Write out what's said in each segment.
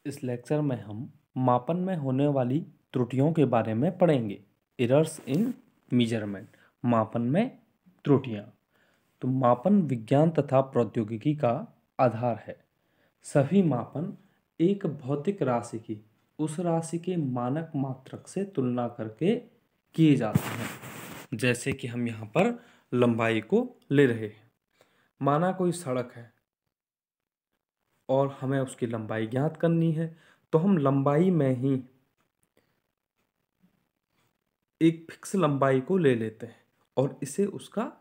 इस लेक्चर में हम मापन में होने वाली त्रुटियों के बारे में पढ़ेंगे। एरर्स इन मेजरमेंट, मापन में त्रुटियां। तो मापन विज्ञान तथा प्रौद्योगिकी का आधार है। सभी मापन एक भौतिक राशि की उस राशि के मानक मात्रक से तुलना करके किए जाते हैं। जैसे कि हम यहाँ पर लंबाई को ले रहे हैं। माना कोई सड़क है और हमें उसकी लंबाई ज्ञात करनी है, तो हम लंबाई में ही एक फिक्स लंबाई को ले लेते हैं और इसे उसका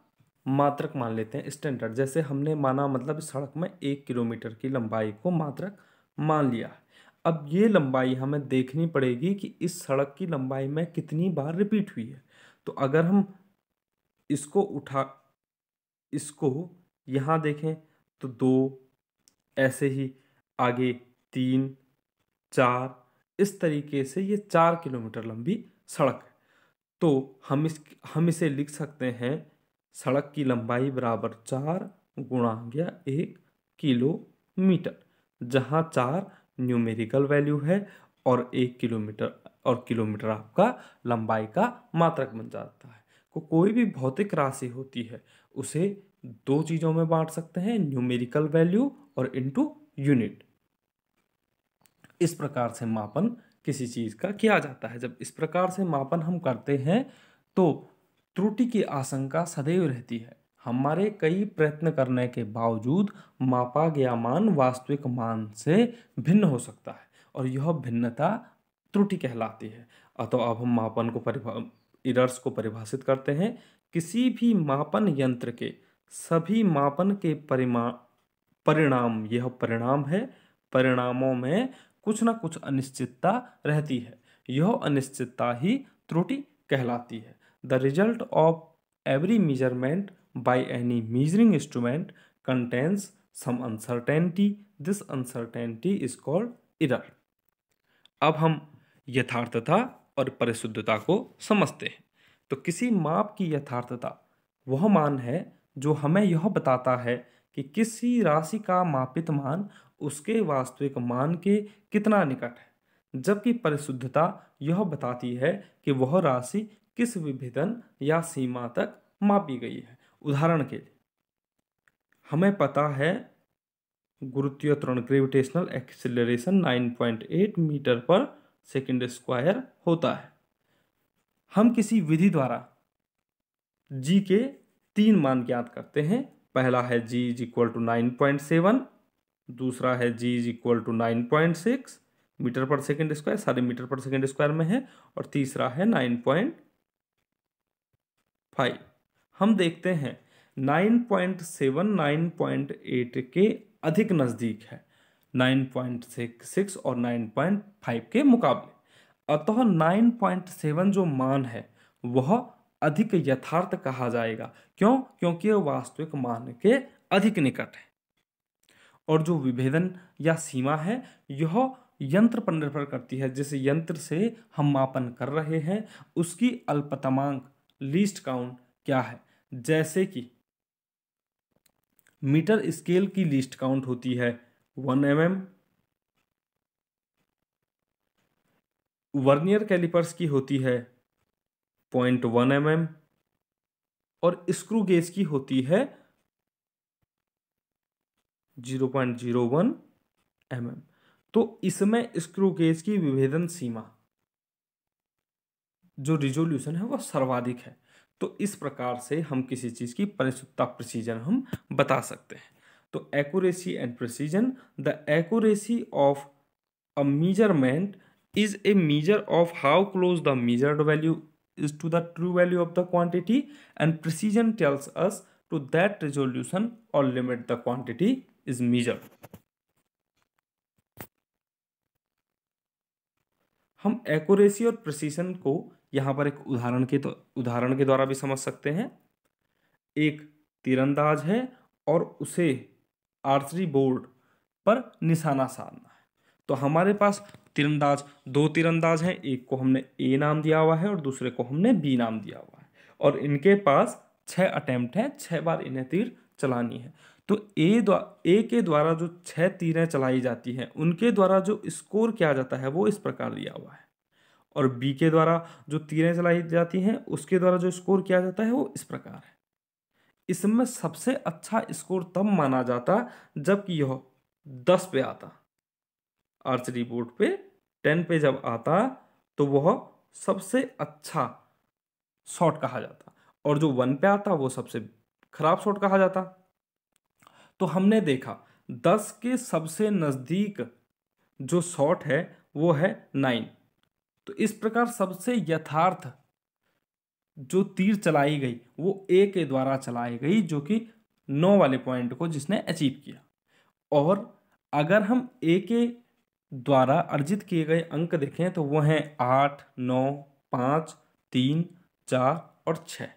मात्रक मान लेते हैं, स्टैंडर्ड। जैसे हमने माना, मतलब इस सड़क में 1 किलोमीटर की लंबाई को मात्रक मान लिया है। अब ये लंबाई हमें देखनी पड़ेगी कि इस सड़क की लंबाई में कितनी बार रिपीट हुई है। तो अगर हम इसको यहाँ देखें तो 2, ऐसे ही आगे 3, 4, इस तरीके से ये 4 किलोमीटर लंबी सड़क है। तो हम इसे लिख सकते हैं, सड़क की लंबाई बराबर 4 गुणा गया 1 किलोमीटर, जहाँ 4 न्यूमेरिकल वैल्यू है और 1 किलोमीटर आपका लंबाई का मात्रक बन जाता है। कोई भी भौतिक राशि होती है उसे 2 चीज़ों में बांट सकते हैं, न्यूमेरिकल वैल्यू और इनटू यूनिट। इस प्रकार से मापन किसी चीज का किया जाता है। जब इस प्रकार से मापन हम करते हैं तो त्रुटि की आशंका सदैव रहती है। हमारे कई प्रयत्न करने के बावजूद मापा गया मान वास्तविक मान से भिन्न हो सकता है और यह भिन्नता त्रुटि कहलाती है। तो अब हम मापन को एरर्स को परिभाषित करते हैं। किसी भी मापन यंत्र के सभी मापन के परिणाम, यह परिणाम है, परिणामों में कुछ ना कुछ अनिश्चितता रहती है। यह अनिश्चितता ही त्रुटि कहलाती है। The result of every measurement by any measuring instrument contains some uncertainty. This uncertainty is called error. अब हम यथार्थता और परिशुद्धता को समझते हैं। तो किसी माप की यथार्थता वह मान है जो हमें यह बताता है कि किसी राशि का मापित मान उसके वास्तविक मान के कितना निकट है, जबकि परिशुद्धता यह बताती है कि वह राशि किस विभेदन या सीमा तक मापी गई है। उदाहरण के लिए हमें पता है गुरुत्वीय त्वरण, gravitational acceleration 9.8 metre per second square होता है। हम किसी विधि द्वारा g के 3 मान ज्ञात करते हैं। पहला है g इज इक्वल टू 9.7, दूसरा है g is equal to 9.6 metre per second square, सारे मीटर पर सेकंड स्क्वायर में है, और तीसरा है 9.5। हम देखते हैं 9.7 9.8 के अधिक नज़दीक है 9.6 और 9.5 के मुकाबले। अतः 9.7 जो मान है वह अधिक यथार्थ कहा जाएगा। क्यों? क्योंकि यह वास्तविक मान के अधिक निकट है। और जो विभेदन या सीमा है यह यंत्र पर निर्भर करती है। जिस यंत्र से हम मापन कर रहे हैं उसकी अल्पतमांक, लीस्ट काउंट क्या है। जैसे कि मीटर स्केल की लीस्ट काउंट होती है 1 mm, वर्नियर कैलिपर्स की होती है 0.1 mm और स्क्रू गेज की होती है 0.01 mm। तो इसमें स्क्रू गेज की विभेदन सीमा, जो रिजोल्यूशन है, वह सर्वाधिक है। तो इस प्रकार से हम किसी चीज की परिशुद्धता, प्रिसीजन हम बता सकते हैं। तो accuracy and precision, the accuracy of a measurement is a measure of how close the measured value is to the true value of the quantity, and precision tells us to that resolution or limit the quantity is measured. हम accuracy और precision को यहाँ पर एक उदाहरण के द्वारा भी समझ सकते हैं। एक तीरंदाज है और उसे आर्चरी बोर्ड पर निशाना साधना है। तो हमारे पास दो तीरंदाज हैं, एक को हमने ए नाम दिया हुआ है और दूसरे को हमने बी नाम दिया हुआ है, और इनके पास 6 अटेम्प्ट हैं, 6 बार इन्हें तीर चलानी है। तो ए के द्वारा जो 6 तीरें चलाई जाती हैं उनके द्वारा जो स्कोर किया जाता है वो इस प्रकार दिया हुआ है, और बी के द्वारा जो तीरें चलाई जाती हैं उसके द्वारा जो स्कोर किया जाता है वो इस प्रकार है। इसमें सबसे अच्छा स्कोर तब माना जाता जबकि यह 10 पे आता, आर्चरी बोर्ड पे 10 पे जब आता तो वह सबसे अच्छा शॉट कहा जाता, और जो 1 पे आता वो सबसे खराब शॉट कहा जाता। तो हमने देखा 10 के सबसे नजदीक जो शॉट है वो है 9। तो इस प्रकार सबसे यथार्थ जो तीर चलाई गई वो ए के द्वारा चलाई गई, जो कि 9 वाले पॉइंट को जिसने अचीव किया। और अगर हम ए के द्वारा अर्जित किए गए अंक देखें तो वो हैं 8, 9, 5, 3, 4 और 6।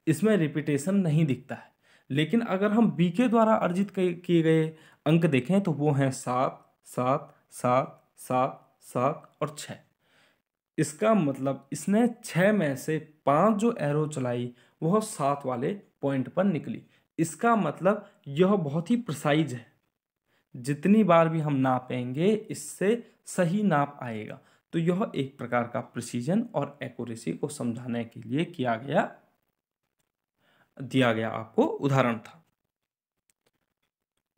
इसमें रिपीटेशन नहीं दिखता है। लेकिन अगर हम बी के द्वारा अर्जित किए गए अंक देखें तो वो हैं 7, 7, 7, 7, 7 और 6। इसका मतलब इसने 6 में से 5 जो एरो चलाई वह 7 वाले पॉइंट पर निकली। इसका मतलब यह बहुत ही प्रिसाइज है, जितनी बार भी हम नापेंगे इससे सही नाप आएगा। तो यह एक प्रकार का प्रिसीजन और एक्यूरेसी को समझाने के लिए दिया गया आपको उदाहरण था।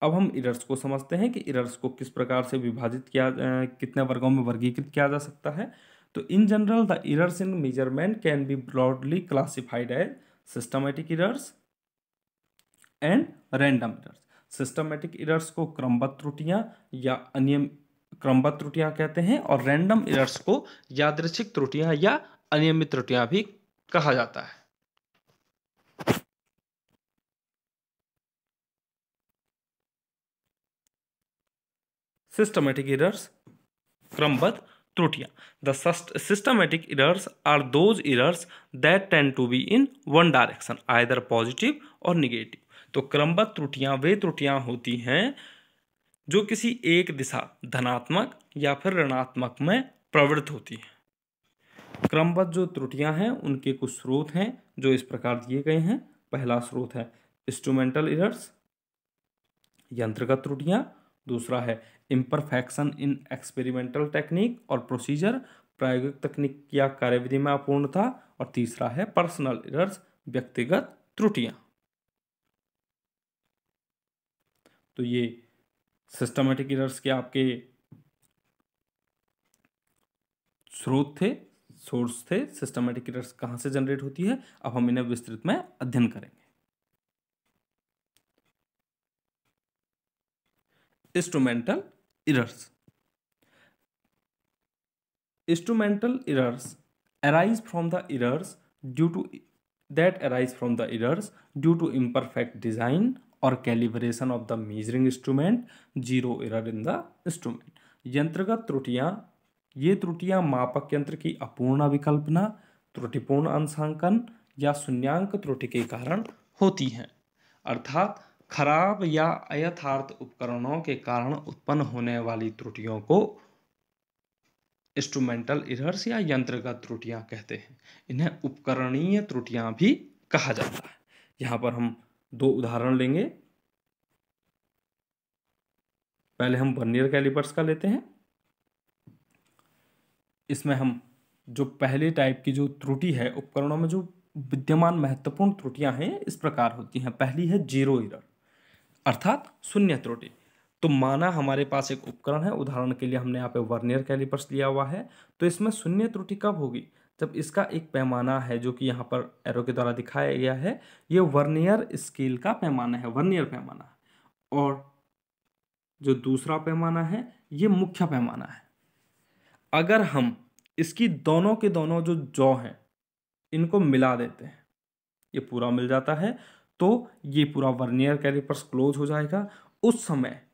अब हम इरर्स को समझते हैं कि इरर्स को किस प्रकार से कितने वर्गों में वर्गीकृत किया जा सकता है। तो in general the errors in measurement can be broadly classified as systematic errors and random errors. Systematic errors को क्रमबद्ध त्रुटियां या क्रमबद्ध त्रुटियां कहते हैं, और रैंडम इरर्स को यादृच्छिक त्रुटियां या अनियमित त्रुटियां भी कहा जाता है। सिस्टमैटिक इरर्स, क्रमबद्ध त्रुटियां। The systematic errors are those errors that tend to be in one direction, either positive or negative. तो क्रमबद्ध त्रुटियां वे त्रुटियां होती हैं जो किसी एक दिशा धनात्मक या फिर ऋणात्मक में प्रवृत्त होती हैं। क्रमबद्ध जो त्रुटियां हैं उनके कुछ स्रोत हैं जो इस प्रकार दिए गए हैं। पहला स्रोत है इंस्ट्रूमेंटल इरर्स, यंत्रगत त्रुटियां। दूसरा है imperfection in experimental technique or procedure, प्रायोगिक तकनीक या कार्यविधि में अपूर्णता। और तीसरा है पर्सनल इरर्स, व्यक्तिगत त्रुटियां। तो ये सिस्टमैटिक इरर्स के आपके सोर्स थे। सिस्टमैटिक इरर्स कहां से जनरेट होती है, अब हम इन्हें विस्तृत में अध्ययन करेंगे। Instrumental errors. Instrumental errors arise from the errors due to imperfect design or calibration of the measuring instrument. Zero error in the instrument. यंत्रगत त्रुटियां, ये त्रुटियां मापक यंत्र की अपूर्ण विकल्पना, त्रुटिपूर्ण अंशांकन या शून्यांक त्रुटि के कारण होती हैं। अर्थात खराब या अयथार्थ उपकरणों के कारण उत्पन्न होने वाली त्रुटियों को इंस्ट्रूमेंटल इरर्स या यंत्रगत त्रुटियां कहते हैं। इन्हें उपकरणीय त्रुटियां भी कहा जाता है। यहां पर हम 2 उदाहरण लेंगे। पहले हम वर्नियर कैलिपर्स का लेते हैं। इसमें हम जो पहले टाइप की जो त्रुटि है, उपकरणों में जो विद्यमान महत्वपूर्ण त्रुटियां हैं इस प्रकार होती हैं। पहली है जीरो एरर, अर्थात शून्य त्रुटि। तो माना हमारे पास एक उपकरण है, उदाहरण के लिए हमने यहाँ पे वर्नियर कैलिपर्स लिया हुआ है। तो इसमें शून्य त्रुटि कब होगी, जब इसका एक पैमाना है जो कि यहाँ पर एरो के द्वारा दिखाया गया है। ये वर्नियर स्केल का पैमाना है, वर्नियर पैमाना। और जो दूसरा पैमाना है ये मुख्य पैमाना है। अगर हम इसकी दोनों के दोनों जो जॉ हैं इनको मिला देते हैं, ये पूरा मिल जाता है, तो ये पूरा वर्नियर कैलिपर्स क्लोज हो जाएगा। उस समय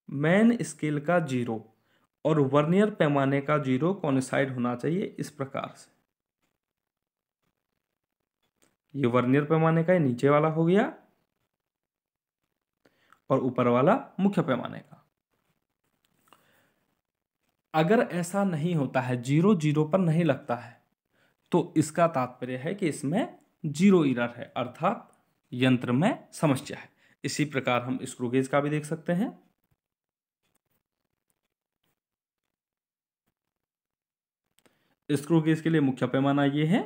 मेन स्केल का 0 और वर्नियर पैमाने का 0 कोइंसाइड होना चाहिए इस प्रकार से। ये वर्नियर पैमाने का नीचे वाला हो गया और ऊपर वाला मुख्य पैमाने का। अगर ऐसा नहीं होता है, 0 0 पर नहीं लगता है, तो इसका तात्पर्य है कि इसमें जीरो एरर है, अर्थात यंत्र में समस्या है। इसी प्रकार हम स्क्रू गेज का भी देख सकते हैं। स्क्रू गेज के लिए मुख्य पैमाना ये है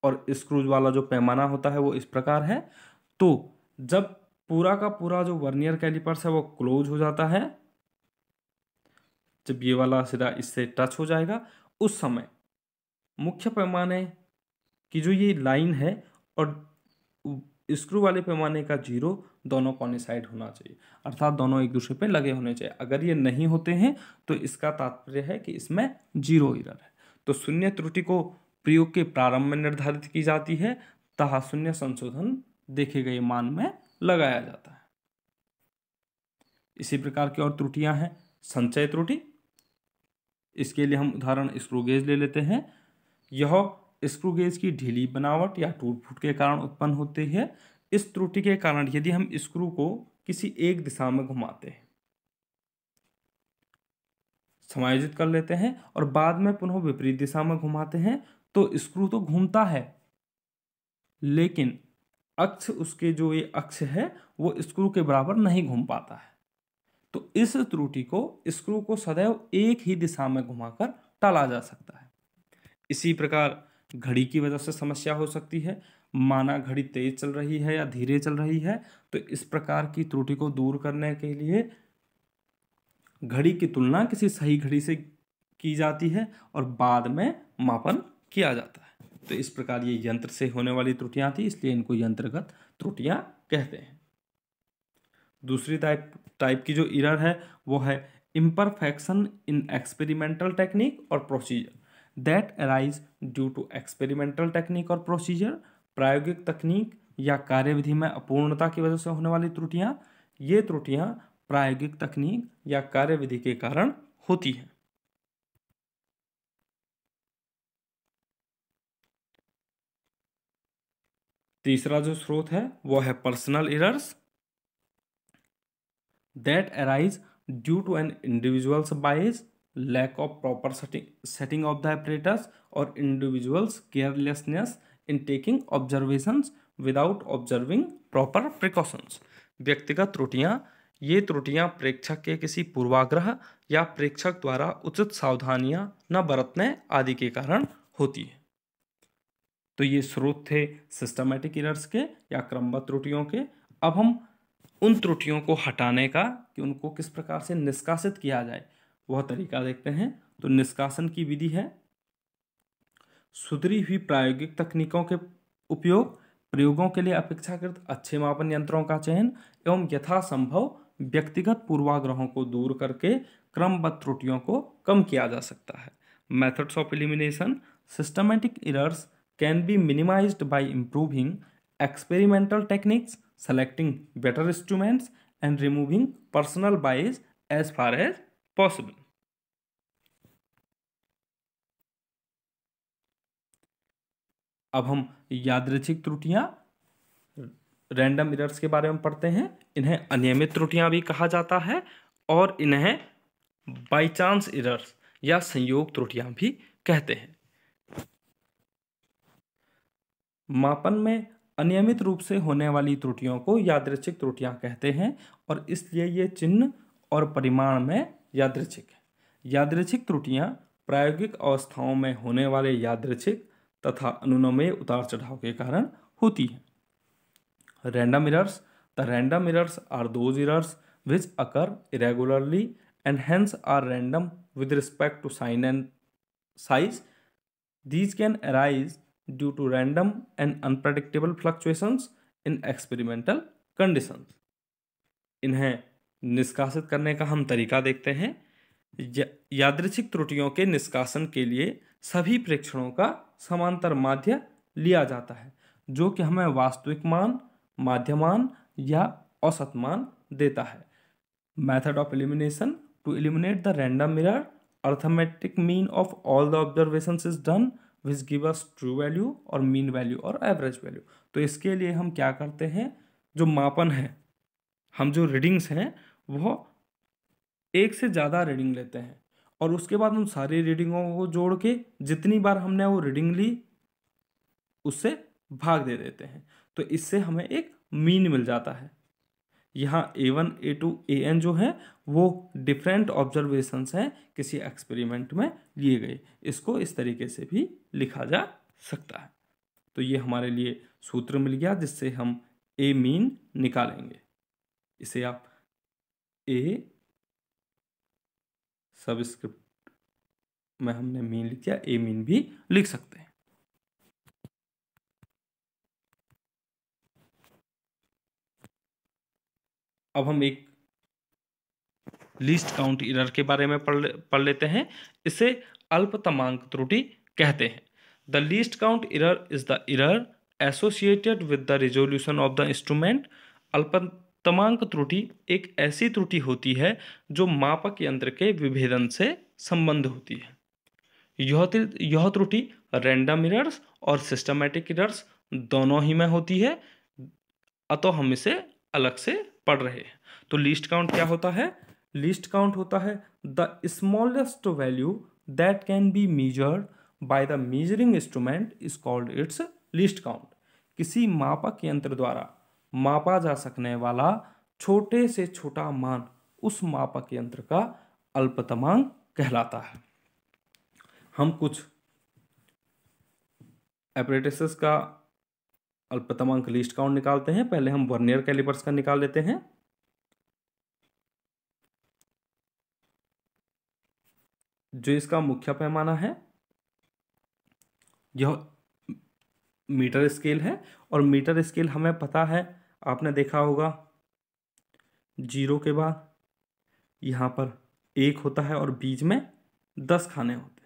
और स्क्रूज वाला जो पैमाना होता है वो इस प्रकार है। तो जब पूरा का पूरा जो वर्नियर कैलिपर्स है वो क्लोज हो जाता है, जब ये वाला सिरा इससे टच हो जाएगा, उस समय मुख्य पैमाने की जो ये लाइन है और स्क्रू वाले पैमाने का जीरो दोनों कोइंसाइड होना चाहिए, अर्थात दोनों एक दूसरे पे लगे होने चाहिए। अगर ये नहीं होते हैं तो इसका तात्पर्य है कि इसमें जीरो एरर है। तो शून्य त्रुटि को प्रयोग के प्रारंभ में निर्धारित की जाती है तथा शून्य संशोधन देखे गए मान में लगाया जाता है। इसी प्रकार की और त्रुटियां हैं। संचय त्रुटि, इसके लिए हम उदाहरण स्क्रू गेज ले लेते हैं। यह स्क्रू गेज की ढीली बनावट या टूट फूट के कारण उत्पन्न होती है। इस त्रुटि के कारण यदि हम स्क्रू को किसी एक दिशा में घुमाते हैं, समायोजित कर लेते हैं और बाद में पुनः विपरीत दिशा में घुमाते हैं, तो स्क्रू तो घूमता है लेकिन अक्ष, उसके जो ये अक्ष है वो स्क्रू के बराबर नहीं घूम पाता है। तो इस त्रुटि को स्क्रू को सदैव एक ही दिशा में घुमाकर टाला जा सकता है। इसी प्रकार घड़ी की वजह से समस्या हो सकती है। माना घड़ी तेज चल रही है या धीरे चल रही है, तो इस प्रकार की त्रुटि को दूर करने के लिए घड़ी की तुलना किसी सही घड़ी से की जाती है और बाद में मापन किया जाता है। तो इस प्रकार ये यंत्र से होने वाली त्रुटियां थी, इसलिए इनको यंत्रगत त्रुटियां कहते हैं। दूसरी टाइप की जो एरर है वो है imperfection in experimental technique or procedure that arise due to experimental technique or procedure. प्रायोगिक तकनीक या कार्यविधि में अपूर्णता की वजह से होने वाली त्रुटियां, ये त्रुटियां प्रायोगिक तकनीक या कार्यविधि के कारण होती हैं। तीसरा जो स्रोत है वो है personal errors that arise due to an individual's bias, lack of proper setting of the apparatus or individual's carelessness in taking observations without observing proper precautions. व्यक्तिगत त्रुटियां, ये त्रुटियां प्रेक्षक के किसी पूर्वाग्रह या प्रेक्षक द्वारा उचित सावधानियां न बरतने आदि के कारण होती है। तो ये स्रोत थे सिस्टमैटिक एरर्स के या क्रमबद्ध त्रुटियों के। अब हम उन त्रुटियों को हटाने का, कि उनको किस प्रकार से निष्कासित किया जाए, वह तरीका देखते हैं। तो निष्कासन की विधि है सुधरी हुई प्रायोगिक तकनीकों के उपयोग, प्रयोगों के लिए अपेक्षाकृत अच्छे मापन यंत्रों का चयन एवं यथासंभव व्यक्तिगत पूर्वाग्रहों को दूर करके क्रमबद्ध त्रुटियों को कम किया जा सकता है। Methods of elimination, systematic errors can be minimised bye improving experimental techniques, selecting better instruments and removing personal bias as far as possible. अब हम यादृच्छिक त्रुटियां, रैंडम एरर्स के बारे में पढ़ते हैं। इन्हें अनियमित त्रुटियां भी कहा जाता है और इन्हें बाई चांस एरर्स या संयोग त्रुटियां भी कहते हैं। मापन में अनियमित रूप से होने वाली त्रुटियों को यादृच्छिक त्रुटियां कहते हैं और इसलिए ये चिन्ह और परिमाण में यादृच्छिक है। यादृच्छिक त्रुटियां प्रायोगिक अवस्थाओं में होने वाले यादृच्छिक तथा अनुनमेय उतार चढ़ाव के कारण होती है। Random errors, the random errors are those errors which occur irregularly and hence are random with respect to sign and size. These can arise due to random and unpredictable fluctuations in experimental conditions. इन्हें निष्कासित करने का हम तरीका देखते हैं। यादृच्छिक त्रुटियों के निष्कासन के लिए सभी प्रेक्षणों का समांतर माध्य लिया जाता है जो कि हमें वास्तविक मान, माध्य मान या औसत मान देता है। Method of elimination, to eliminate the random error arithmetic mean of all the observations is done which give us true value or mean value or average value. तो इसके लिए हम क्या करते हैं, जो मापन है, हम जो रीडिंग्स हैं वो एक से ज़्यादा रीडिंग लेते हैं और उसके बाद उन सारी रीडिंगों को जोड़ के जितनी बार हमने वो रीडिंग ली उससे भाग दे देते हैं। तो इससे हमें एक मीन मिल जाता है। यहाँ A1 A2 AN जो है वो डिफरेंट ऑब्जर्वेशंस हैं किसी एक्सपेरिमेंट में लिए गए। इसको इस तरीके से भी लिखा जा सकता है। तो ये हमारे लिए सूत्र मिल गया जिससे हम ए मीन निकालेंगे। इसे आप ए सबस्क्रिप्ट में हमने मीन लिख दिया, ए मीन भी लिख सकते हैं। अब हम एक लीस्ट काउंट एरर के बारे में पढ़ लेते हैं। इसे अल्पतमांक त्रुटि कहते हैं। The least count error is the error associated with the resolution of the instrument. अल्पतमांक त्रुटि एक ऐसी त्रुटि होती है जो मापक यंत्र के विभेदन से संबंध होती है। यह त्रुटि रैंडम एरर्स और सिस्टमैटिक एरर्स दोनों ही में होती है, अतः हम इसे अलग से पढ़ रहे हैं। तो लीस्ट काउंट क्या होता है? लीस्ट काउंट होता है the smallest value that can be measured by the measuring instrument is called its least count. किसी मापक यंत्र द्वारा मापा जा सकने वाला छोटे से छोटा मान उस मापक यंत्र का अल्पतमांक कहलाता है। हम कुछ एपरेटसेस का अल्पतमांक लीस्ट काउंट निकालते हैं। पहले हम वर्नियर कैलिपर्स का निकाल लेते हैं। जो इसका मुख्य पैमाना है यह मीटर स्केल है, और मीटर स्केल हमें पता है, आपने देखा होगा 0 के बाद यहाँ पर 1 होता है और बीच में 10 खाने होते हैं।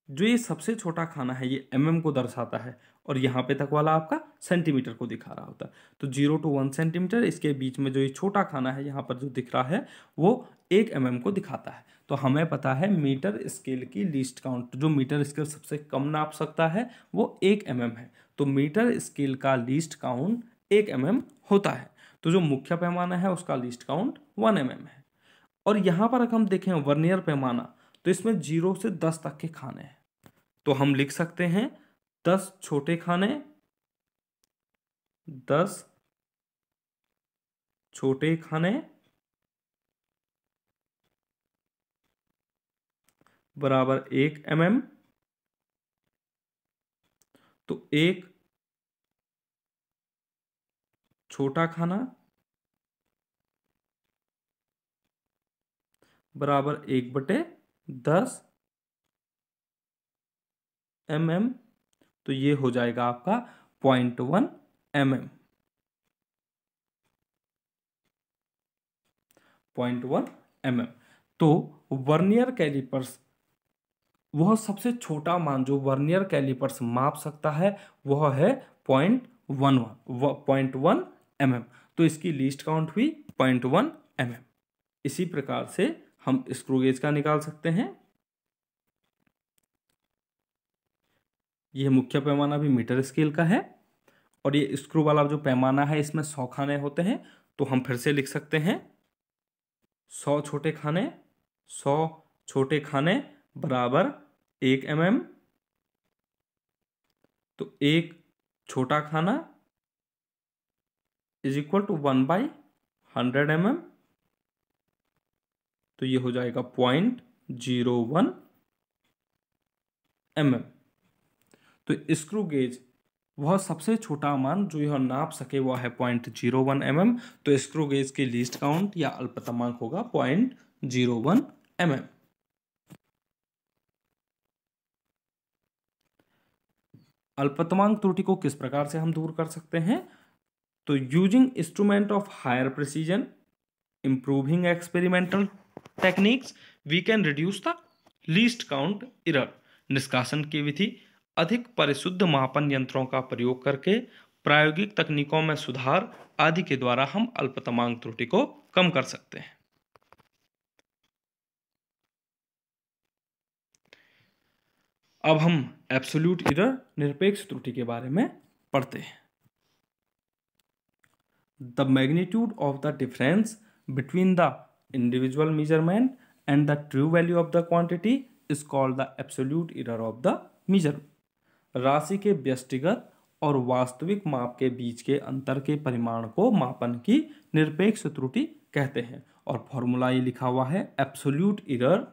जो ये सबसे छोटा खाना है ये mm को दर्शाता है, और यहाँ पे तक वाला आपका सेंटीमीटर को दिखा रहा होता है। तो 0 to 1 सेंटीमीटर, इसके बीच में जो ये छोटा खाना है यहाँ पर जो दिख रहा है वो 1 mm को दिखाता है। तो हमें पता है मीटर स्केल की लीस्ट काउंट, जो मीटर स्केल सबसे कम नाप सकता है वो 1 mm है। तो मीटर स्केल का लीस्ट काउंट 1 mm होता है। तो जो मुख्य पैमाना है उसका लीस्ट काउंट 1 mm है। और यहाँ पर अगर हम देखें वर्नियर पैमाना, तो इसमें 0 से 10 तक के खाने हैं। तो हम लिख सकते हैं 10 छोटे खाने, 10 छोटे खाने बराबर 1 mm। तो एक छोटा खाना बराबर 1/10 mm। तो ये हो जाएगा आपका 0.1 mm। 0.1 mm। तो वर्नियर कैलिपर्स, वह सबसे छोटा मान जो वर्नियर कैलिपर्स माप सकता है वह है 0.1 mm। तो इसकी लीस्ट काउंट हुई 0.1 mm। इसी प्रकार से हम स्क्रू गेज का निकाल सकते हैं। यह मुख्य पैमाना भी मीटर स्केल का है, और ये स्क्रू वाला जो पैमाना है इसमें 100 खाने होते हैं। तो हम फिर से लिख सकते हैं 100 छोटे खाने, 100 छोटे खाने बराबर 1 mm। तो एक छोटा खाना इज इक्वल टू 1/100 mm। तो ये हो जाएगा 0.01 mm। तो स्क्रू गेज वह सबसे छोटा मान जो यह नाप सके वह है 0.01 mm। तो स्क्रू गेज की लीस्ट काउंट या अल्पतमांक होगा 0.01 mm। अल्पतमांक त्रुटि को किस प्रकार से हम दूर कर सकते हैं? तो using instrument of higher precision, improving experimental techniques, we can reduce the least count error. निष्कासन की विधि, अधिक परिशुद्ध मापन यंत्रों का प्रयोग करके, प्रायोगिक तकनीकों में सुधार आदि के द्वारा हम अल्पतमांक त्रुटि को कम कर सकते हैं। अब हम एब्सोल्यूट एरर, निरपेक्ष त्रुटि के बारे में पढ़ते हैं। The magnitude of the difference between the individual measurement and the true value of the quantity is called the absolute error of the measurement. राशि के व्यष्टिगत और वास्तविक माप के बीच के अंतर के परिमाण को मापन की निरपेक्ष त्रुटि कहते हैं। और फॉर्मूला ये लिखा हुआ है, absolute error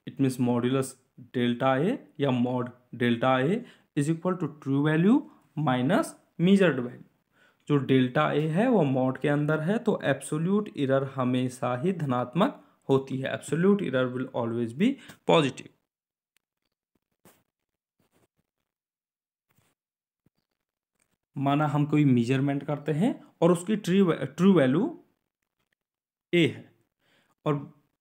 it means modulus delta A या mod delta A is equal to true value minus measured value. जो डेल्टा ए है वो मॉड के अंदर है, तो एब्सोल्यूट एरर हमेशा ही धनात्मक होती है। Absolute error will always be positive. माना हम कोई मेजरमेंट करते हैं और उसकी ट्रू वैल्यू ए है और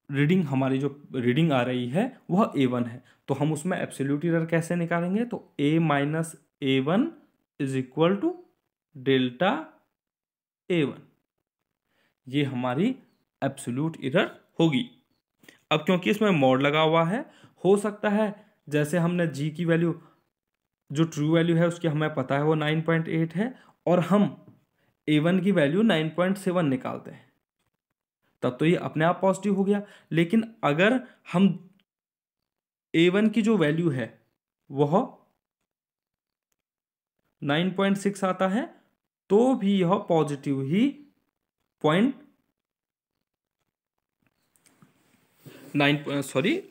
रीडिंग हमारी जो रीडिंग आ रही है वह A1 है, तो हम उसमें एब्सोल्यूट एरर कैसे निकालेंगे? तो A minus A1 is equal to delta A1, ये हमारी एब्सोल्यूट एरर होगी। अब क्योंकि इसमें मॉड लगा हुआ है, हो सकता है जैसे हमने G की वैल्यू जो ट्रू वैल्यू है उसकी हमें पता है वो 9.8 है और हम A1 की वैल्यू 9.7 निकालते हैं, तब तो ये अपने आप पॉजिटिव हो गया। लेकिन अगर हम A1 की जो वैल्यू है वह 9.6 आता है तो भी यह पॉजिटिव ही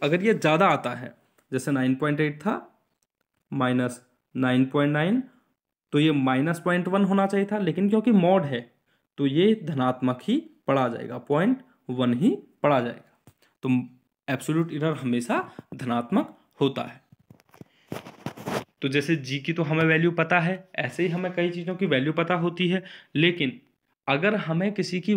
अगर ये ज़्यादा आता है, जैसे 9.8 था माइनस 9.9, तो ये माइनस 0.1 होना चाहिए था, लेकिन क्योंकि मॉड है तो ये धनात्मक ही पढ़ा जाएगा, 0.1 ही पढ़ा जाएगा। तो एब्सोल्यूट एरर हमेशा धनात्मक होता है। तो जैसे जी की तो हमें वैल्यू पता है, ऐसे ही हमें कई चीज़ों की वैल्यू पता होती है, लेकिन अगर हमें किसी की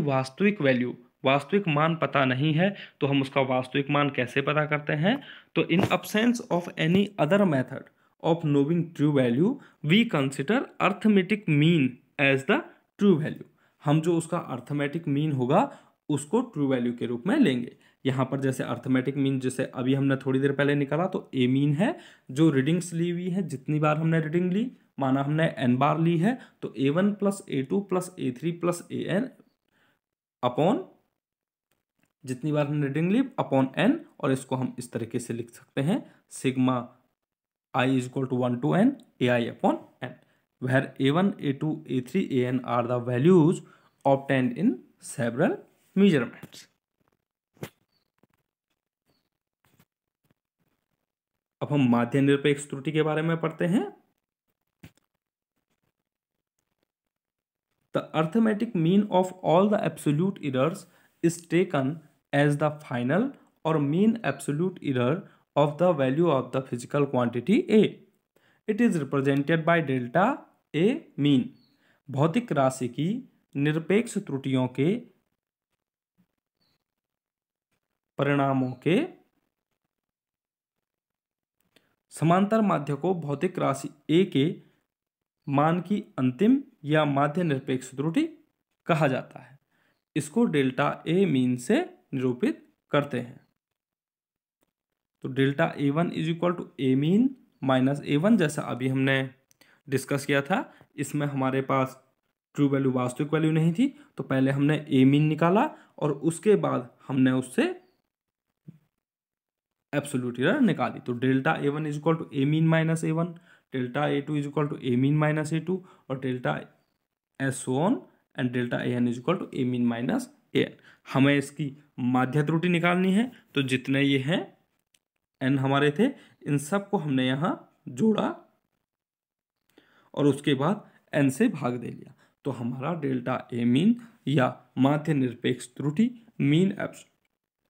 वास्तविक मान पता नहीं है तो हम उसका वास्तविक मान कैसे पता करते हैं? तो in absence of any other method of knowing true value we consider arithmetic mean as the true value. हम जो उसका अर्थमेटिक मीन होगा उसको ट्रू वैल्यू के रूप में लेंगे। यहाँ पर जैसे अर्थमेटिक मीन जैसे अभी हमने थोड़ी देर पहले निकाला, तो ए मीन है जो रीडिंग्स ली हुई है, जितनी बार हमने रीडिंग ली, माना हमने n बार ली है, तो A1 plus A2 plus A3 plus AN upon जितनी बार हमने रीडिंग ली अपॉन n, और इसको हम इस तरीके से लिख सकते हैं, sigma I is equal to 1 to n AI upon n, where A1 A2 A3 AN are the values obtained in several measurements। अब हम माध्य निरपेक्ष त्रुटि के बारे में पढ़ते हैं। The arithmetic mean of all the absolute errors is taken as the final or mean absolute error of the value of the physical quantity A. It is represented by delta A mean। भौतिक राशि की निरपेक्ष त्रुटियों के परिणामों के समांतर माध्य को भौतिक राशि A के मान की अंतिम या माध्य निरपेक्ष त्रुटि कहा जाता है। इसको डेल्टा ए मीन से निरूपित करते हैं। तो delta A1 is equal to A mean minus A1, जैसा अभी हमने डिस्कस किया था। इसमें हमारे पास ट्रू वैल्यू वास्तविक वैल्यू नहीं थी, तो पहले हमने ए मीन निकाला और उसके बाद हमने उससे एब्सोल्यूट एरर निकाली। तो delta A1 is equal to A mean minus A1, delta A2 is equal to A mean minus A2 और delta so on and delta AN is equal to A mean minus AN। हमें इसकी माध्य त्रुटि निकालनी है, तो जितने ये हैं n हमारे थे, इन सब को हमने यहाँ जोड़ा और उसके बाद n से भाग दे लिया, तो हमारा डेल्टा ए मीन या माध्य निरपेक्ष त्रुटि मीन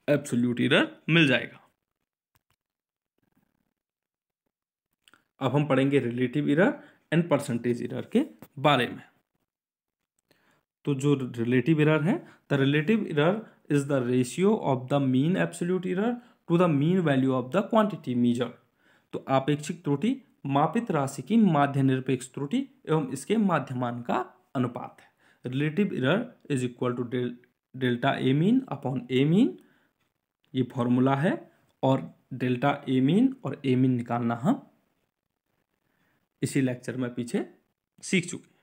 एब्सोल्यूट एरर मिल जाएगा। अब हम पढ़ेंगे relative error and percentage error के बारे में। तो जो रिलेटिव एरर है, the relative error is the ratio of the mean absolute error to the mean value of the quantity measured. तो आपेक्षिक त्रुटि मापित राशि की माध्य निरपेक्ष त्रुटि एवं इसके माध्यमान का अनुपात है। Relative error is equal to delta A mean upon A mean, ये फॉर्मूला है, और डेल्टा ए मीन और ए मीन निकालना हम इसी लेक्चर में पीछे सीख चुके हैं।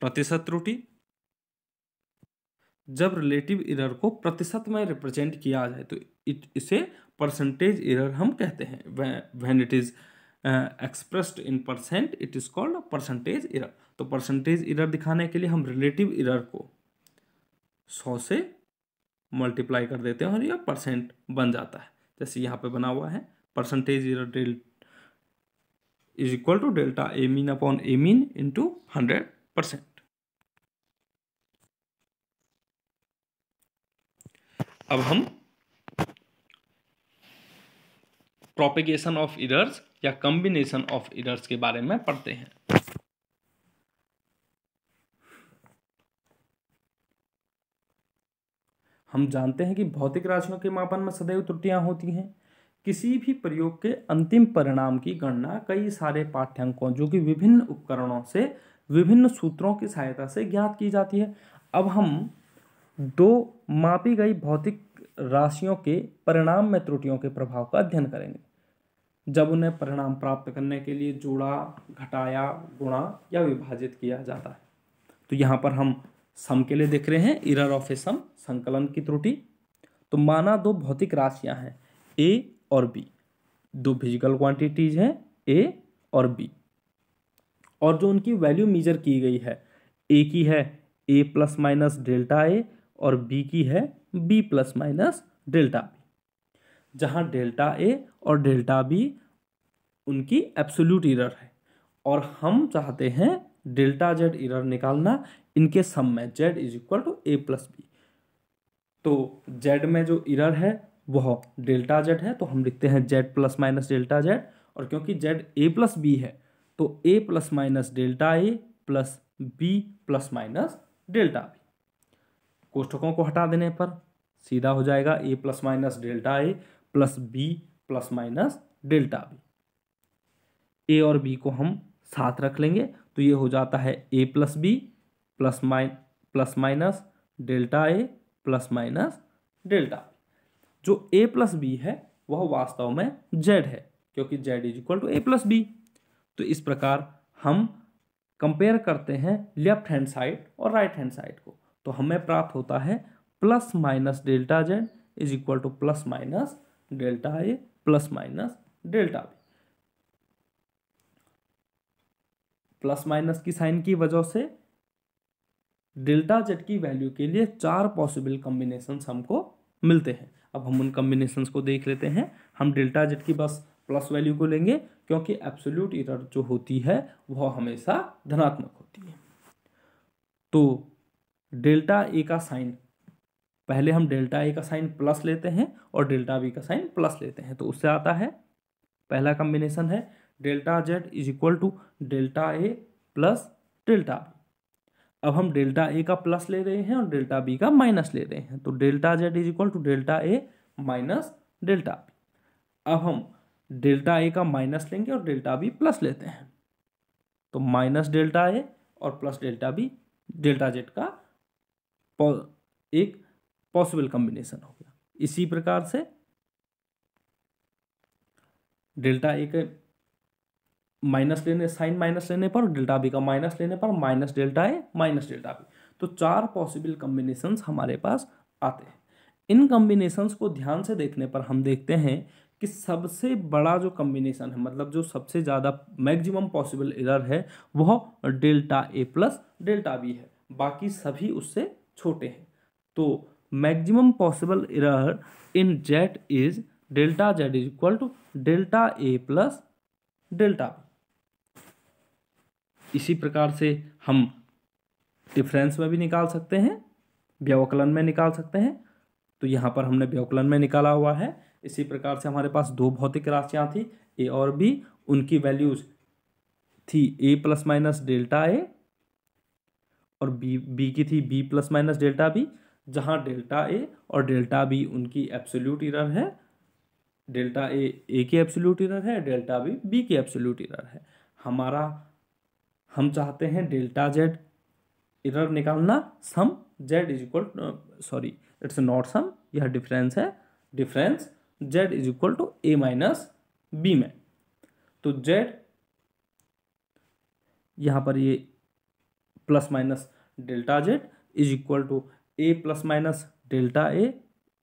प्रतिशत त्रुटि, जब रिलेटिव एरर को प्रतिशत में रिप्रेजेंट किया जाए तो इसे परसेंटेज एरर हम कहते हैं। When it is expressed in percent it is called percentage error. तो परसेंटेज एरर दिखाने के लिए हम रिलेटिव एरर को 100 से मल्टीप्लाई कर देते हैं और यह परसेंट बन जाता है। जैसे यहाँ पे बना हुआ है percentage error is equal to delta A mean upon A mean into 100%। अब हम प्रोपेगेशन ऑफ एरर्स या कॉम्बिनेशन ऑफ एरर्स के बारे में पढ़ते हैं। हम जानते हैं कि भौतिक राशियों के मापन में सदैव त्रुटियां होती हैं। किसी भी प्रयोग के अंतिम परिणाम की गणना कई सारे पाठ्यांकों जो कि विभिन्न उपकरणों से विभिन्न सूत्रों की सहायता से ज्ञात की जाती है। अब हम दो मापी गई भौतिक राशियों के परिणाम में त्रुटियों के प्रभाव का अध्ययन करेंगे जब उन्हें परिणाम प्राप्त करने के लिए जोड़ा, घटाया, गुणा या विभाजित किया जाता है। तो यहाँ पर हम सम के लिए देख रहे हैं एरर ऑफ ए सम, संकलन की त्रुटि। तो माना दो भौतिक राशियां हैं ए और बी, दो फिजिकल क्वांटिटीज हैं ए और बी, और जो उनकी वैल्यू मेजर की गई है, ए की है A plus minus delta A और बी की है B plus minus delta B, जहां डेल्टा ए और डेल्टा बी उनकी एब्सोल्यूट एरर है और हम चाहते हैं डेल्टा जेड एरर निकालना इनके सम में, Z is equal to A plus B. तो जेड में जो एरर है वह डेल्टा जेड है, तो हम लिखते हैं Z plus minus delta Z, और क्योंकि जेड ए प्लस बी है तो A plus minus delta A plus B plus minus delta B. कोष्ठकों को हटा देने पर सीधा हो जाएगा A plus minus delta A plus B plus minus delta B. A और बी को हम साथ रख लेंगे तो ये हो जाता है A plus B plus minus delta A plus minus delta B. जो ए प्लस बी है वह वास्तव में जेड है क्योंकि Z is equal to A plus B. तो इस प्रकार हम कंपेयर करते हैं लेफ्ट हैंड साइड और राइट हैंड साइड को, तो हमें प्राप्त होता है plus minus delta Z is equal to plus minus delta A plus minus delta B. Plus minus की साइन की वजह से डेल्टा जेड की वैल्यू के लिए 4 पॉसिबल कॉम्बिनेशंस हमको मिलते हैं। अब हम उन कॉम्बिनेशंस को देख लेते हैं। हम डेल्टा जेड की बस प्लस वैल्यू को लेंगे क्योंकि एब्सोल्यूट एरर जो होती है वह हमेशा धनात्मक होती है। तो डेल्टा ए का साइन, पहले हम डेल्टा ए का साइन प्लस लेते हैं और डेल्टा बी का साइन प्लस लेते हैं, तो उससे आता है पहला कॉम्बिनेशन है delta Z is equal to delta A plus delta B. अब हम डेल्टा ए का प्लस ले रहे हैं और डेल्टा बी का माइनस ले रहे हैं, तो delta Z is equal to delta A minus delta B. अब हम डेल्टा ए का माइनस लेंगे और डेल्टा बी प्लस लेते हैं, तो माइनस डेल्टा ए और plus delta B delta Z का एक पॉसिबल कॉम्बिनेशन हो गया। इसी प्रकार से डेल्टा ए के माइनस लेने, साइन माइनस लेने पर, डेल्टा बी का माइनस लेने पर minus delta A minus delta B, तो 4 पॉसिबल कॉम्बिनेशंस हमारे पास आते हैं। इन कॉम्बिनेशंस को ध्यान से देखने पर हम देखते हैं कि सबसे बड़ा जो कॉम्बिनेशन है, मतलब जो सबसे ज़्यादा मैक्सिमम पॉसिबल एरर है वह delta A plus delta B है, बाकी सभी उससे छोटे हैं। तो maximum possible error in Z is delta Z is equal to delta A plus delta B. इसी प्रकार से हम डिफरेंस में भी निकाल सकते हैं, व्यवकलन में निकाल सकते हैं, तो यहाँ पर हमने व्यवकलन में निकाला हुआ है। इसी प्रकार से हमारे पास दो भौतिक राशियाँ थी ए और बी, उनकी वैल्यूज थी A plus minus delta A और बी की थी B plus minus delta B, जहाँ डेल्टा ए और डेल्टा बी उनकी एब्सोल्यूट एरर है, डेल्टा ए की एब्सोल्यूट एरर है, डेल्टा बी की एब्सोल्यूट एरर है। हम चाहते हैं डेल्टा जेड एरर निकालना, sum Z is equal, sorry it's not sum, यह डिफरेंस है, difference Z is equal to A minus B में। तो जेड यहाँ पर ये plus minus delta Z is equal to A plus minus delta A,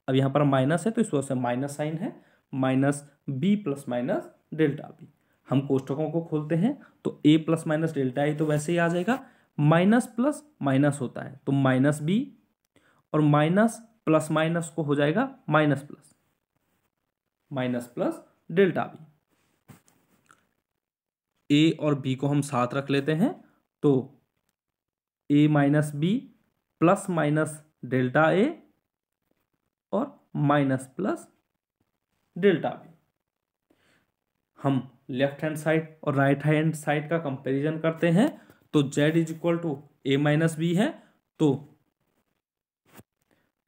अब यहाँ पर माइनस है तो इस वजह से माइनस साइन है, minus B plus minus delta B. हम कोष्टकों को खोलते हैं तो A plus minus delta A तो वैसे ही आ जाएगा, माइनस प्लस माइनस होता है तो माइनस बी, और माइनस प्लस माइनस को हो जाएगा minus plus delta B. A और बी को हम साथ रख लेते हैं तो A minus B plus minus delta A और माइनस प्लस डेल्टा बी। हम लेफ्ट हैंड साइड और राइट हैंड साइड का कंपैरिजन करते हैं तो z is equal to A minus B है तो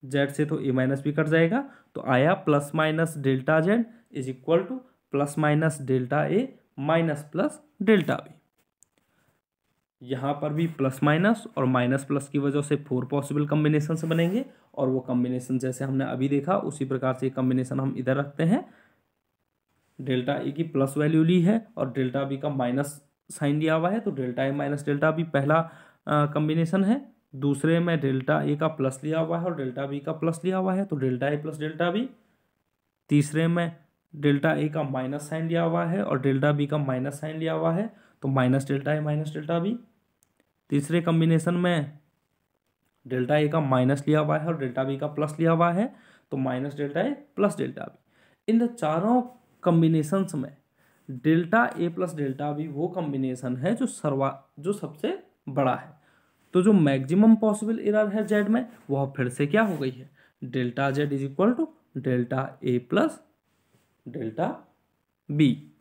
z से तो a माइनस बी कट जाएगा तो आया plus minus delta z is equal to plus minus delta A minus plus delta B. यहाँ पर भी प्लस माइनस और माइनस प्लस की वजह से 4 पॉसिबल कम्बिनेशन से बनेंगे, और वो कम्बिनेशन जैसे हमने अभी देखा उसी प्रकार से कम्बिनेशन हम इधर रखते हैं। डेल्टा ए की प्लस वैल्यू ली है और डेल्टा बी का माइनस साइन दिया हुआ है तो delta A minus delta B पहला कम्बिनेशन है। दूसरे में डेल्टा ए का प्लस लिया हुआ है और डेल्टा बी का प्लस लिया हुआ है तो delta A plus delta B. तीसरे में डेल्टा ए का माइनस साइन लिया हुआ है और डेल्टा बी का माइनस साइन लिया हुआ है तो minus delta A minus delta B. तीसरे कम्बिनेशन में डेल्टा ए का माइनस लिया हुआ है और डेल्टा बी का प्लस लिया हुआ है तो minus delta A plus delta B. इन चारों कम्बिनेशंस में delta A plus delta B वो कम्बिनेशन है जो सबसे बड़ा है। तो जो मैक्सिमम पॉसिबल एरर है जेड में वह फिर से क्या हो गई है, delta Z is equal to delta A plus delta B.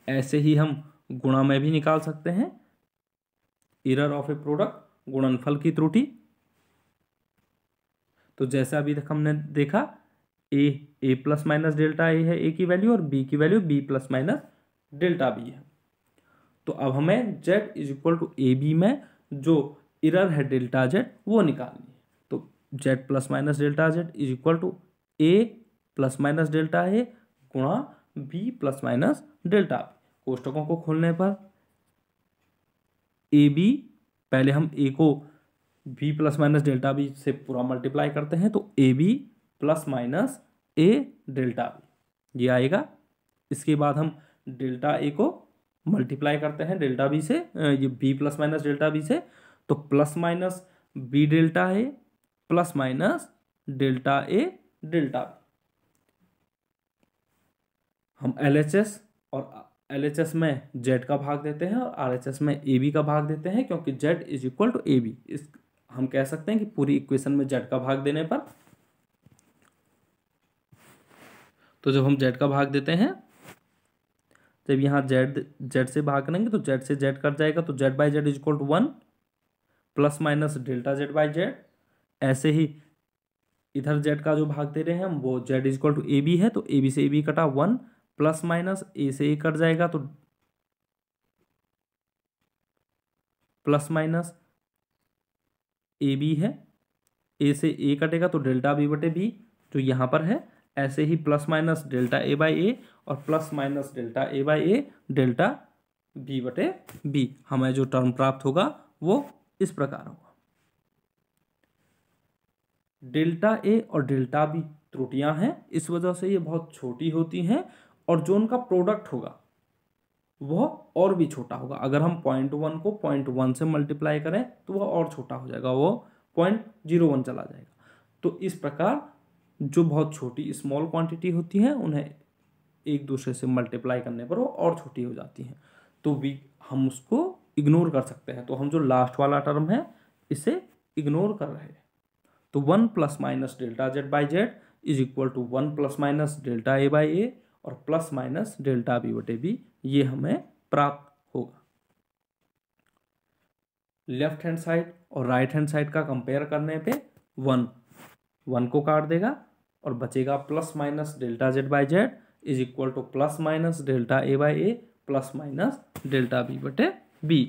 ऐसे ही हम गुणा में भी निकाल सकते हैं एरर ऑफ ए प्रोडक्ट, गुणनफल की तो जैसे अभी तक हमने देखा A plus minus delta A है ए की वैल्यू और बी की value B plus minus delta B है। तो अब हमें Z is equal to A B में जो एरर है डेल्टा जेड वो निकालनी है। तो Z plus minus delta Z is equal to A plus minus delta A गुणा B plus minus delta B. कोष्टकों को खोलने पर ए बी, पहले हम ए को B plus minus delta B से पूरा मल्टीप्लाई करते हैं तो A B plus minus A delta B ये आएगा। इसके बाद हम डेल्टा ए को मल्टीप्लाई करते हैं डेल्टा बी से, ये B plus minus delta B से तो plus minus B delta A plus minus delta A delta B. हम एलएचएस और एलएचएस में जेड का भाग देते हैं और आरएचएस में ए बी का भाग देते हैं क्योंकि Z is equal to A B. इस हम कह सकते हैं कि पूरी इक्वेशन में जेड का भाग देने पर, तो जब हम जेड का भाग देते हैं, जब यहाँ जेड से भाग करेंगे तो जेड से जेड कट जाएगा तो Z by Z is equal to 1 plus minus delta Z by Z. ऐसे ही इधर जेड का जो भाग दे रहे हैं हम वो Z is equal to A B है तो ए बी से ए बी कटा 1 प्लस माइनस ए से ए कट जाएगा तो प्लस माइनस ए बी है, ए से ए कटेगा तो डेल्टा बी बटे बी जो यहाँ पर है। ऐसे ही plus minus delta A by A और plus minus delta A by A delta B बटे बी। हमें जो टर्म प्राप्त होगा वो इस प्रकार होगा। डेल्टा ए और डेल्टा बी त्रुटियां हैं, इस वजह से ये बहुत छोटी होती हैं और जो उनका प्रोडक्ट होगा वह और भी छोटा होगा। अगर हम 0.1 को 0.1 से मल्टीप्लाई करें तो वह और छोटा हो जाएगा, वो 0.01 चला जाएगा। तो इस प्रकार जो बहुत छोटी स्मॉल क्वांटिटी होती है उन्हें एक दूसरे से मल्टीप्लाई करने पर वो और छोटी हो जाती हैं, तो हम उसको इग्नोर कर सकते हैं। तो हम जो लास्ट वाला टर्म है इसे इग्नोर कर रहे हैं। तो 1 plus minus delta Z by Z is equal to 1 plus minus delta A by A और प्लस माइनस डेल्टा बी बटे बी ये हमें प्राप्त होगा। लेफ्ट हैंड साइड और राइट हैंड साइड का कंपेयर करने पे 1 को काट देगा और बचेगा plus minus delta Z by Z is equal to plus minus delta A by A plus minus delta B बटे बी।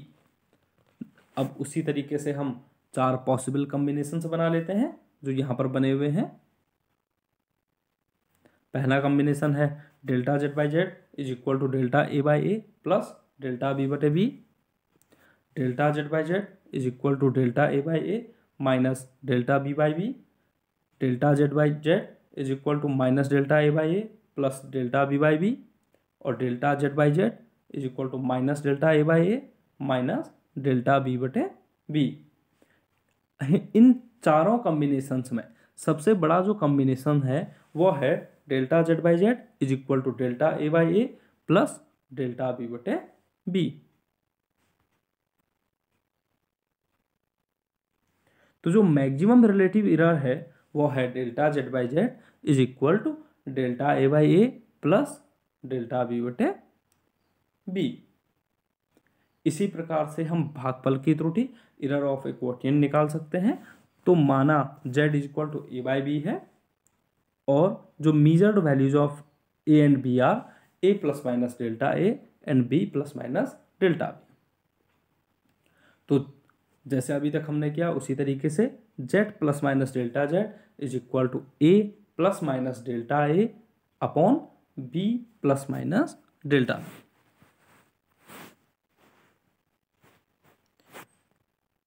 अब उसी तरीके से हम 4 पॉसिबल कॉम्बिनेशंस बना लेते हैं जो यहाँ पर बने हुए हैं। पहला कॉम्बिनेशन है delta Z by Z is equal to delta A by A plus delta B बटे B. Delta Z by Z is equal to delta A by A minus delta B by B. Delta Z by Z is equal to minus delta A by A plus delta B by B. और delta Z by Z is equal to minus delta A by A minus delta B बटे B. इन चारों combinations में सबसे बड़ा जो combination है वो है delta Z by Z is equal to delta A by A plus delta B बटे बी। तो जो मैक्सिमम रिलेटिव एरर है वो है delta Z by Z is equal to delta A by A plus delta B बटे B. इसी प्रकार से हम भागफल की त्रुटि एरर ऑफ ए क्वोटिएंट निकाल सकते हैं। तो माना z is equal to A by B है और जो measured values of A and B are A plus minus delta A and B plus minus delta B. तो जैसे अभी तक हमने किया उसी तरीके से z plus minus delta Z is equal to A plus minus delta A upon B plus minus delta B.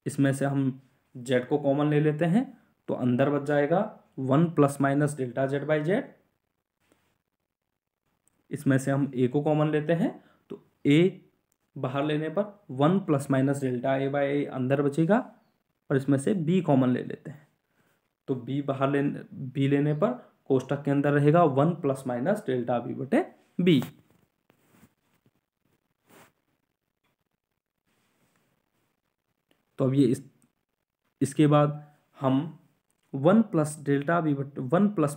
इसमें से हम z को कॉमन ले लेते हैं तो अंदर बच जाएगा 1 plus minus delta Z by Z. इसमें से हम a को कॉमन लेते हैं तो a बाहर लेने पर 1 plus minus delta A by A अंदर बचेगा और इसमें से b कॉमन ले लेते हैं तो b लेने पर कोष्टक के अंदर रहेगा 1 प्लस माइनस डेल्टा बी बटे बी। तो अब ये इसके बाद हम 1 प्लस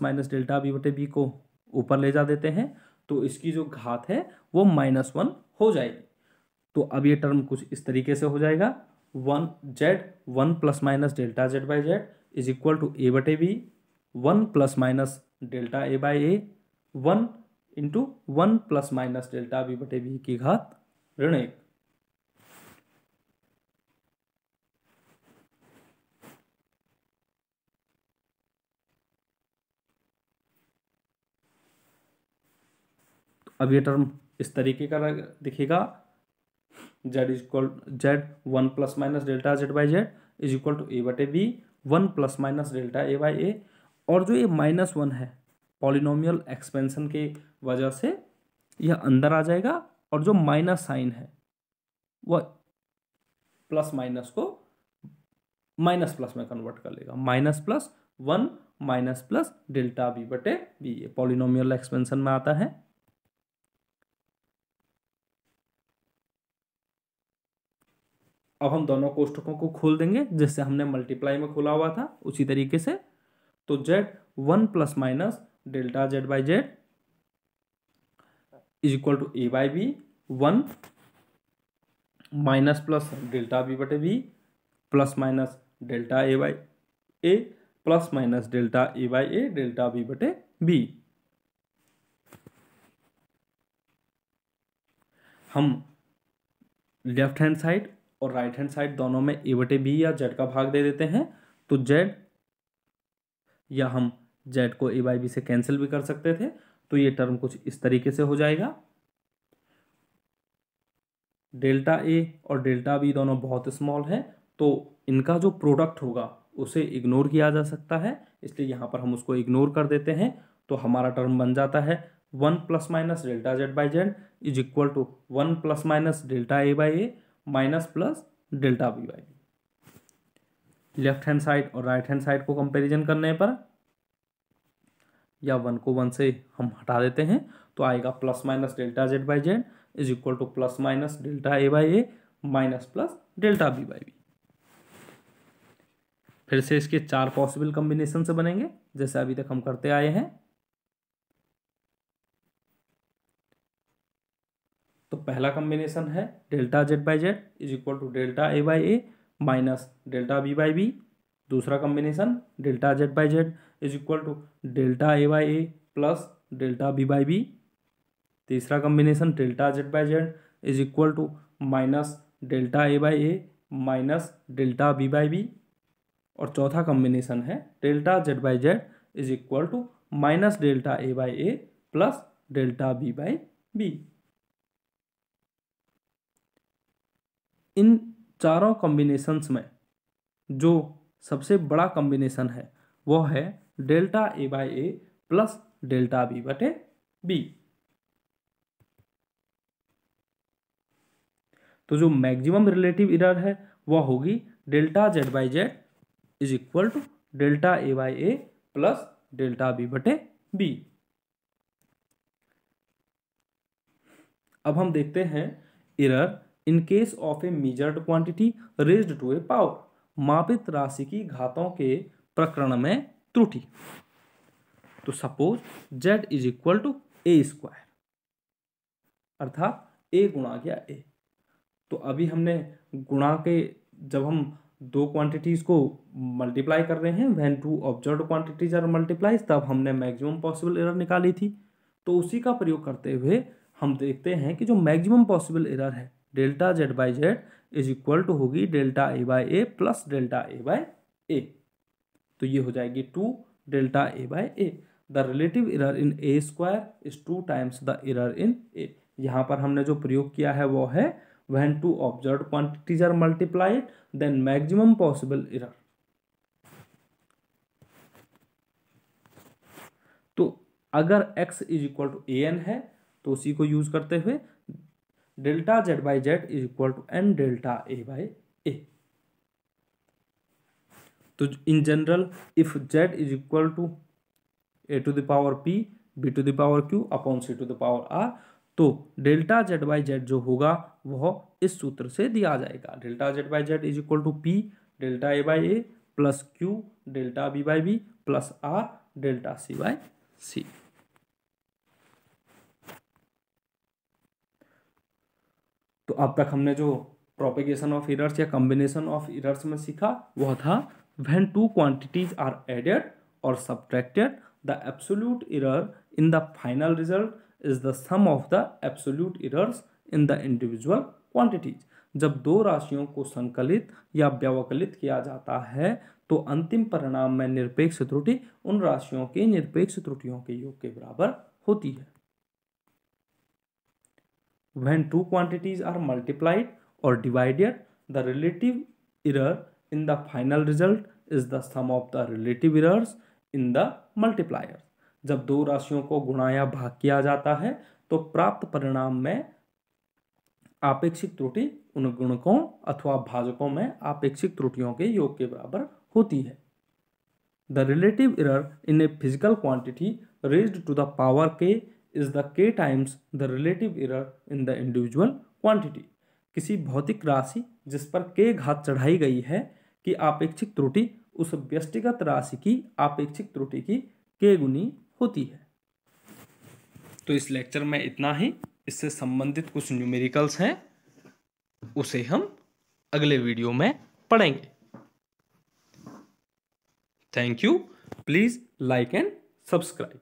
माइनस डेल्टा बी बटे बी को ऊपर ले जा देते हैं तो इसकी जो घात है वो -1 हो जाएगी। तो अब ये टर्म कुछ इस तरीके से हो जाएगा 1 plus minus delta Z by Z is equal to A बटे B 1 plus minus delta A by A 1 into 1 plus minus delta B बटे बी की घात ऋण 1। अब ये टर्म इस तरीके का दिखेगा z 1 plus minus delta Z by Z is equal to A बटे B 1 plus minus delta A by A और जो ये -1 है पॉलिनोमियल एक्सपेंशन के वजह से यह अंदर आ जाएगा और जो माइनस साइन है वह प्लस माइनस को माइनस प्लस में कन्वर्ट कर लेगा -+1 माइनस प्लस डेल्टा बी बटे बी। ये पॉलिनोमियल एक्सपेंशन में आता है। अब हम दोनों कोष्टकों को खोल देंगे जिससे हमने मल्टीप्लाई में खोला हुआ था उसी तरीके से। तो z 1 plus minus delta Z by Z is equal to A by B 1 minus plus delta B बटे B plus minus delta A by A plus minus delta A by A delta B बटे B. हम left hand side और right hand side दोनों में ए बटे B या Z का भाग दे देते हैं तो जेड या हम जेड को ए बाई बी से कैंसिल भी कर सकते थे। तो ये टर्म कुछ इस तरीके से हो जाएगा। डेल्टा ए और डेल्टा बी दोनों बहुत स्मॉल है तो इनका जो प्रोडक्ट होगा उसे इग्नोर किया जा सकता है, इसलिए यहाँ पर हम उसको इग्नोर कर देते हैं। तो हमारा टर्म बन जाता है 1 plus minus delta Z by Z is equal to 1 plus minus delta A by A minus plus delta B by B. Left hand side और राइट हैंड साइड को कंपैरिजन करने पर या 1 को 1 से हम हटा देते हैं तो आएगा plus minus delta Z by Z is equal to plus minus delta A by A minus plus delta B by B. फिर से इसके 4 पॉसिबल कॉम्बिनेशन से बनेंगे जैसे अभी तक हम करते आए हैं। तो पहला कॉम्बिनेशन है delta Z by Z is equal to delta A by A minus delta B by B. दूसरा combination delta Z by Z is equal to delta A by A plus delta B by B. तीसरा combination delta Z by Z is equal to minus delta A by A minus delta B by B. और चौथा combination है delta Z by Z is equal to minus delta A by A plus delta B by B. इन चारों combinations में जो सबसे बड़ा combination है वो है delta A by A plus delta B बटे बी। तो जो मैक्सिमम रिलेटिव एरर है वह होगी delta Z by Z is equal to delta A by A plus delta B बटे बी। अब हम देखते हैं error in case of a measured quantity raised to a power, मापित राशि की घातों के प्रकरण में त्रुटि। तो suppose z is equal to A square, अर्थात a गुणा गया a। तो अभी हमने गुणा के, जब हम दो क्वांटिटीज को मल्टीप्लाई कर रहे हैं when two observed quantities are multiplies, तब हमने मैक्सिमम पॉसिबल एरर निकाली थी। तो उसी का प्रयोग करते हुए हम देखते हैं कि जो मैक्सिमम पॉसिबल एरर है delta Z by Z is equal to होगी delta A by A plus delta A by ए। तो ये हो जाएगी 2 delta A by A. The relative error in A square is 2 times the error in A. यहाँ पर हमने जो प्रयोग किया है वो है when two observed quantities are multiplied then maximum possible error। तो अगर x is equal to a n है तो उसी को यूज करते हुए delta Z by Z is equal to n delta A by ए। तो in general if z is equal to a to the power p b to the power q upon c to the power r, तो delta Z by z जो होगा वह इस सूत्र से दिया जाएगा। Delta Z by Z is equal to p delta A by A plus q delta B by b plus r delta c by c. तो अब तक हमने जो प्रोपेगेशन ऑफ एरर्स या कॉम्बिनेशन ऑफ एरर्स में सीखा वह था when two quantities are added और subtracted the absolute error in the final result is the sum of the absolute errors in the individual quantities। जब दो राशियों को संकलित या व्यवकलित किया जाता है तो अंतिम परिणाम में निरपेक्ष त्रुटि उन राशियों के निरपेक्ष त्रुटियों के योग के बराबर होती है। When two quantities are multiplied or divided, the relative error in the final result is the sum of the relative errors in the multipliers। जब दो राशियों को गुणा या भाग किया जाता है तो प्राप्त परिणाम में आपेक्षिक त्रुटि उन गुणकों अथवा भाजकों में आपेक्षिक त्रुटियों के योग के बराबर होती है। The relative error in a physical quantity raised to the power k is the k times the relative error in the individual quantity. किसी भौतिक राशि जिस पर k घात चढ़ाई गई है कि आपेक्षिक त्रुटि उस व्यष्टिगत राशि की आपेक्षिक त्रुटि की k गुनी होती है। तो इस लेक्चर में इतना ही। इससे संबंधित कुछ न्यूमेरिकल्स हैं उसे हम अगले वीडियो में पढ़ेंगे। Thank you. Please like and subscribe.